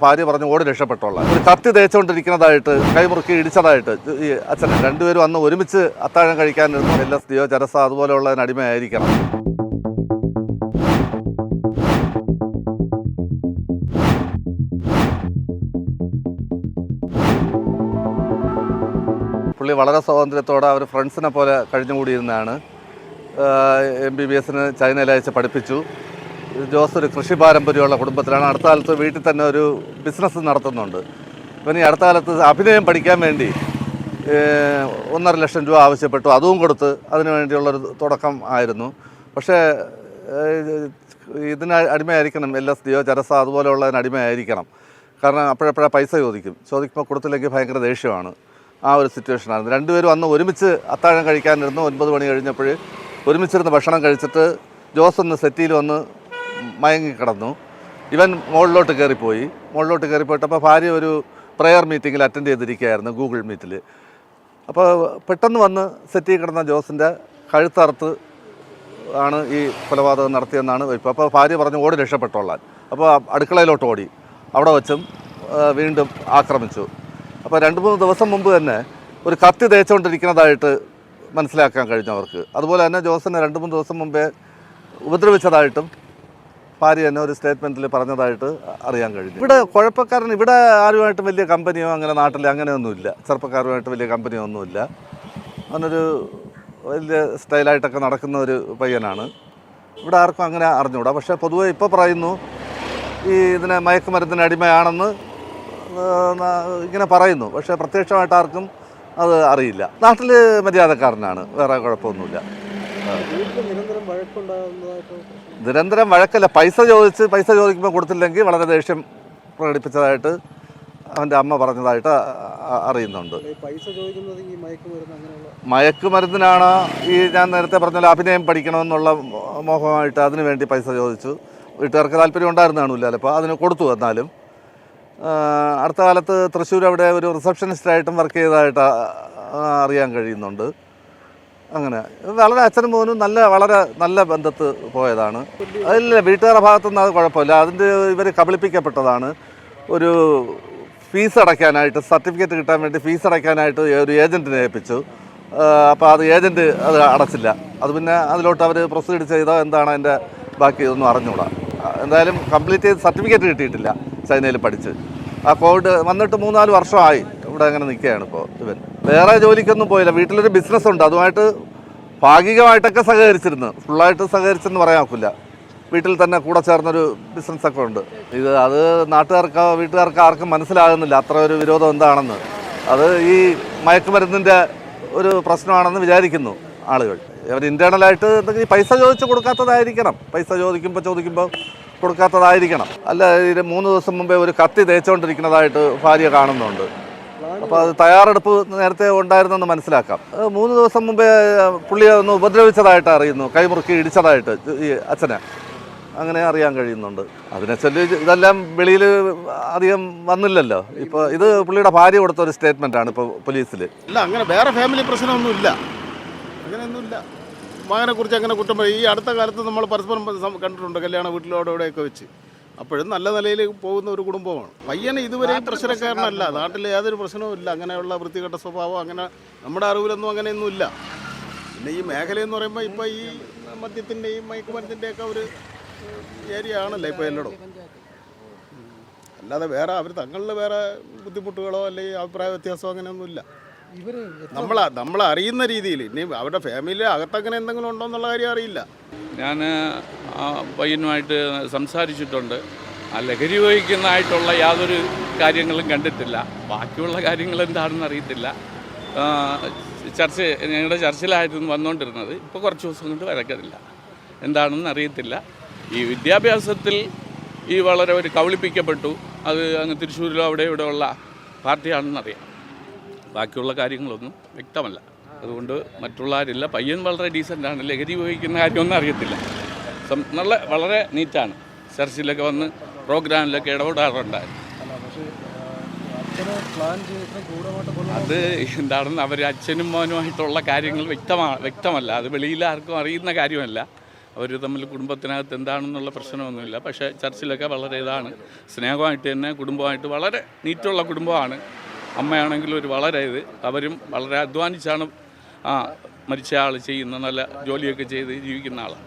ഭാര്യ പറഞ്ഞ് ഓടി രക്ഷപ്പെട്ടോളാം. ഒരു കത്തി തേച്ചുകൊണ്ടിരിക്കുന്നതായിട്ട് കൈമുറുക്കി ഇടിച്ചതായിട്ട് ഈ അച്ഛനെ രണ്ടുപേരും അന്ന് ഒരുമിച്ച് അത്താഴം കഴിക്കാനിരുന്നു. എല്ലാ സ്ത്രീയോ ചരസ അതുപോലെയുള്ളതിന് അടിമയായിരിക്കണം. പുള്ളി വളരെ സ്വാതന്ത്ര്യത്തോടെ അവർ ഫ്രണ്ട്സിനെ പോലെ കഴിഞ്ഞുകൂടിയിരുന്നതാണ്. MBBS ചൈനയിൽ അയച്ച് പഠിപ്പിച്ചു. ജോസ് ഒരു കൃഷി പാരമ്പര്യമുള്ള കുടുംബത്തിലാണ്. അടുത്ത കാലത്ത് വീട്ടിൽ തന്നെ ഒരു ബിസിനസ് നടത്തുന്നുണ്ട്. ഇവന് ഈ അടുത്ത കാലത്ത് അഭിനയം പഠിക്കാൻ വേണ്ടി 1.5 ലക്ഷം രൂപ ആവശ്യപ്പെട്ടു. അതും കൊടുത്ത് അതിനു വേണ്ടിയുള്ളൊരു തുടക്കം ആയിരുന്നു. പക്ഷേ ഇതിന് അടിമയായിരിക്കണം. എല്ലാ സ്ത്രീയോ ചരസ അതുപോലെയുള്ളതിന് അടിമയായിരിക്കണം. കാരണം അപ്പോഴപ്പോഴാ പൈസ ചോദിക്കുമ്പോൾ കൊടുത്തില്ലെങ്കിൽ ഭയങ്കര ദേഷ്യമാണ്. ആ ഒരു സിറ്റുവേഷനായിരുന്നു. രണ്ടുപേരും അന്ന് ഒരുമിച്ച് അത്താഴം കഴിക്കാനിരുന്നു. 9 മണി കഴിഞ്ഞപ്പോൾ ഒരുമിച്ചിരുന്ന് ഭക്ഷണം കഴിച്ചിട്ട് ജോസ് ഒന്ന് സെറ്റിയിൽ വന്ന് മയങ്ങിക്കിടന്നു. ഇവൻ മുകളിലോട്ട് കയറിപ്പോയിട്ടപ്പോൾ ഭാര്യ ഒരു പ്രെയർ മീറ്റിങ്ങിൽ അറ്റൻഡ് ചെയ്തിരിക്കുകയായിരുന്നു, ഗൂഗിൾ മീറ്റിൽ. അപ്പോൾ പെട്ടെന്ന് വന്ന് സെറ്റിൽ കിടന്ന ജോസിൻ്റെ കഴുത്തറുത്ത് ആണ് ഈ കൊലപാതകം നടത്തിയെന്നാണ് ഇപ്പോൾ. അപ്പോൾ ഭാര്യ പറഞ്ഞ് ഓടി രക്ഷപ്പെട്ടോളാൻ. അപ്പോൾ അടുക്കളയിലോട്ട് ഓടി. അവിടെ വച്ചും വീണ്ടും ആക്രമിച്ചു. അപ്പോൾ 2-3 ദിവസം മുമ്പ് തന്നെ ഒരു കത്തി തേച്ചുകൊണ്ടിരിക്കുന്നതായിട്ട് മനസ്സിലാക്കാൻ കഴിഞ്ഞു അവർക്ക്. അതുപോലെ തന്നെ ജോസിനെ 2-3 ദിവസം മുമ്പേ ഉപദ്രവിച്ചതായിട്ടും ഭാര്യ തന്നെ ഒരു സ്റ്റേറ്റ്മെൻറ്റിൽ പറഞ്ഞതായിട്ട് അറിയാൻ കഴിഞ്ഞു. ഇവിടെ കുഴപ്പക്കാരൻ ഇവിടെ ആരുമായിട്ടും വലിയ കമ്പനിയോ അങ്ങനെ നാട്ടിൽ അങ്ങനെയൊന്നുമില്ല. ചെറുപ്പക്കാരുമായിട്ട് വലിയ കമ്പനിയോ ഒന്നുമില്ല. അവനൊരു വലിയ സ്റ്റൈലായിട്ടൊക്കെ നടക്കുന്ന ഒരു പയ്യനാണ്. ഇവിടെ ആർക്കും അങ്ങനെ അറിഞ്ഞുകൂടാ. പക്ഷേ പൊതുവെ ഇപ്പോൾ പറയുന്നു ഇതിനെ മയക്കുമരുന്നിന് അടിമയാണെന്ന് ഇങ്ങനെ പറയുന്നു. പക്ഷേ പ്രത്യക്ഷമായിട്ട് ആർക്കും അത് അറിയില്ല. നാട്ടിൽ മര്യാദക്കാരനാണ്, വേറെ കുഴപ്പമൊന്നുമില്ല. നിരന്തരം വഴക്കല്ല, പൈസ ചോദിക്കുമ്പോൾ കൊടുത്തില്ലെങ്കിൽ വളരെ ദേഷ്യം പ്രകടിപ്പിച്ചതായിട്ട് അവൻ്റെ അമ്മ പറഞ്ഞതായിട്ട് അറിയുന്നുണ്ട്. മയക്കുമരുന്നിനാണ് ഈ ഞാൻ നേരത്തെ പറഞ്ഞ അഭിനയം പഠിക്കണമെന്നുള്ള മോഹമായിട്ട് അതിനു വേണ്ടി പൈസ ചോദിച്ചു. വീട്ടുകാർക്ക് താല്പര്യം ഉണ്ടായിരുന്നു കാണില്ല, അപ്പോൾ അതിന് കൊടുത്തു. എന്നാലും അടുത്ത കാലത്ത് തൃശ്ശൂർ അവിടെ ഒരു റിസപ്ഷനിസ്റ്റായിട്ടും വർക്ക് ചെയ്തതായിട്ട് അറിയാൻ കഴിയുന്നുണ്ട്. അങ്ങനെ വളരെ അച്ഛനും മോനും വളരെ നല്ല ബന്ധത്ത് പോയതാണ്. അതില്ല, വീട്ടുകാരുടെ ഭാഗത്തുനിന്ന് അത് കുഴപ്പമില്ല. അതിൻ്റെ ഇവർ കബളിപ്പിക്കപ്പെട്ടതാണ്. ഒരു ഫീസ് അടയ്ക്കാനായിട്ട്, സർട്ടിഫിക്കറ്റ് കിട്ടാൻ വേണ്ടി ഫീസ് അടയ്ക്കാനായിട്ട് ഒരു ഏജൻറ്റിനെ ഏൽപ്പിച്ചു. അപ്പോൾ അത് ഏജൻറ്റ് അത് അടച്ചില്ല. അത് പിന്നെ അതിലോട്ട് അവർ പ്രൊസീഡ് ചെയ്തോ എന്താണ് അതിൻ്റെ ബാക്കി ഇതൊന്നും അറിഞ്ഞുകൂടാ. എന്തായാലും കംപ്ലീറ്റ് ചെയ്ത് സർട്ടിഫിക്കറ്റ് കിട്ടിയിട്ടില്ല. ചൈനയിൽ പഠിച്ച് ആ കോവിഡ് വന്നിട്ട് 3-4 വർഷമായി ഇവിടെ അങ്ങനെ നിൽക്കുകയാണ് ഇപ്പോൾ. ഇവൻ വേറെ ജോലിക്കൊന്നും പോയില്ല. വീട്ടിലൊരു ബിസിനസ്സുണ്ട്, അതുമായിട്ട് ഭാഗികമായിട്ടൊക്കെ സഹകരിച്ചിരുന്നു. ഫുള്ളായിട്ട് സഹകരിച്ചെന്ന് പറയാൻ ഒക്കില്ല. വീട്ടിൽ തന്നെ കൂടെ ചേർന്നൊരു ബിസിനസ്സൊക്കെ ഉണ്ട്. അത് നാട്ടുകാർക്കോ വീട്ടുകാർക്കോ ആർക്കും മനസ്സിലാകുന്നില്ല അത്ര ഒരു വിരോധം എന്താണെന്ന്. അത് ഈ മയക്കുമരുന്നിൻ്റെ ഒരു പ്രശ്നമാണെന്ന് വിചാരിക്കുന്നു ആളുകൾ. അവർ ഇൻറ്റേർണലായിട്ട് എന്തെങ്കിലും പൈസ ചോദിച്ച് കൊടുക്കാത്തതായിരിക്കണം. പൈസ ചോദിക്കുമ്പോൾ കൊടുക്കാത്തതായിരിക്കണം. അല്ല, 3 ദിവസം മുമ്പേ ഒരു കത്തി തേച്ചുകൊണ്ടിരിക്കുന്നതായിട്ട് ഭാര്യ കാണുന്നുണ്ട്. അപ്പോൾ അത് തയ്യാറെടുപ്പ് നേരത്തെ ഉണ്ടായിരുന്നെന്ന് മനസ്സിലാക്കാം. 3 ദിവസം മുമ്പേ പുള്ളിയെ ഒന്ന് ഉപദ്രവിച്ചതായിട്ട് അറിയുന്നു, കൈമുറുക്കി ഇടിച്ചതായിട്ട് ഈ അച്ഛനെ അങ്ങനെ അറിയാൻ കഴിയുന്നുണ്ട്. അതിനെ ചൊല്ലി ഇതെല്ലാം വെളിയിൽ അധികം വന്നില്ലല്ലോ. ഇപ്പോൾ ഇത് പുള്ളിയുടെ ഭാര്യ കൊടുത്ത ഒരു സ്റ്റേറ്റ്മെൻറ്റാണ് ഇപ്പോൾ പോലീസിൽ. ഇല്ല, അങ്ങനെ വേറെ ഫാമിലി പ്രശ്നമൊന്നുമില്ല, അങ്ങനെയൊന്നുമില്ല. മകനെ കുറിച്ച് അങ്ങനെ കുറ്റം പറയും. ഈ അടുത്ത കാലത്ത് നമ്മൾ പരസ്പരം കണ്ടിട്ടുണ്ട് കല്യാണ വീട്ടിലോടെയൊക്കെ വെച്ച്. അപ്പോഴും നല്ല നിലയിൽ പോകുന്ന ഒരു കുടുംബമാണ്. പയ്യനെ ഇതുവരെ പ്രശ്നക്കാരനല്ല, നാട്ടിൽ യാതൊരു പ്രശ്നവും ഇല്ല. അങ്ങനെയുള്ള വൃത്തികെട്ട സ്വഭാവം അങ്ങനെ നമ്മുടെ അറിവിലൊന്നും അങ്ങനെയൊന്നും ഇല്ല. പിന്നെ ഈ മേഖലയെന്ന് പറയുമ്പോൾ ഇപ്പോൾ ഈ മദ്യത്തിൻ്റെയും മയക്കുമരുന്നിൻ്റെയൊക്കെ ഒരു ഏരിയ ആണല്ലോ ഇപ്പോൾ എല്ലായിടും. അല്ലാതെ വേറെ അവർ തങ്ങളിൽ വേറെ ബുദ്ധിമുട്ടുകളോ അല്ലെങ്കിൽ അഭിപ്രായ വ്യത്യാസമോ അങ്ങനെയൊന്നുമില്ല. നമ്മൾ അറിയുന്ന രീതിയിൽ. ഇനി അവരുടെ ഫാമിലി അകത്തങ്ങനെ എന്തെങ്കിലും ഉണ്ടോ എന്നുള്ള കാര്യം അറിയില്ല. ഞാൻ പയ്യനുമായിട്ട് സംസാരിച്ചിട്ടുണ്ട്. ലഹരി ഉപയോഗിക്കുന്നതായിട്ടുള്ള യാതൊരു കാര്യങ്ങളും കണ്ടിട്ടില്ല. ബാക്കിയുള്ള കാര്യങ്ങൾ എന്താണെന്ന് അറിയത്തില്ല. ഞങ്ങളുടെ ചർച്ചിലായിരുന്നു വന്നുകൊണ്ടിരുന്നത്. ഇപ്പോൾ കുറച്ച് ദിവസം കൊണ്ട് വരക്കത്തില്ല, എന്താണെന്ന് അറിയത്തില്ല. ഈ വിദ്യാഭ്യാസത്തിൽ ഈ വളരെ ഒരു കബളിപ്പിക്കപ്പെട്ടു. അത് അങ്ങ് തൃശ്ശൂരിലോ അവിടെ ഇവിടെ ഉള്ള പാർട്ടിയാണെന്നറിയാം. ബാക്കിയുള്ള കാര്യങ്ങളൊന്നും വ്യക്തമല്ല. അതുകൊണ്ട് മറ്റുള്ളവരില്ല. പയ്യൻ വളരെ ഡീസൻ്റാണ്. ലഹരി ഉപയോഗിക്കുന്ന കാര്യമൊന്നും അറിയത്തില്ല. വളരെ നീറ്റാണ്. ചർച്ചിലൊക്കെ വന്ന് പ്രോഗ്രാമിലൊക്കെ ഇടപെടാറുണ്ടായിരുന്നു. അത് എന്താണെന്ന് അവർ അച്ഛനും മോനുമായിട്ടുള്ള കാര്യങ്ങൾ വ്യക്തമല്ല. അത് വെളിയിൽ ആർക്കും അറിയുന്ന കാര്യമല്ല. അവർ തമ്മിൽ കുടുംബത്തിനകത്ത് എന്താണെന്നുള്ള പ്രശ്നമൊന്നുമില്ല. പക്ഷേ ചർച്ചിലൊക്കെ വളരെ ഇതാണ്, സ്നേഹമായിട്ട് തന്നെ കുടുംബമായിട്ട് വളരെ നീറ്റുള്ള കുടുംബമാണ്. അമ്മയാണെങ്കിലും ഒരു വളരെ അവരും വളരെ അധ്വാനിച്ചാണ് മരിച്ച ആൾ ചെയ്യുന്ന നല്ല ജോലിയൊക്കെ ചെയ്ത് ജീവിക്കുന്ന ആളാണ്.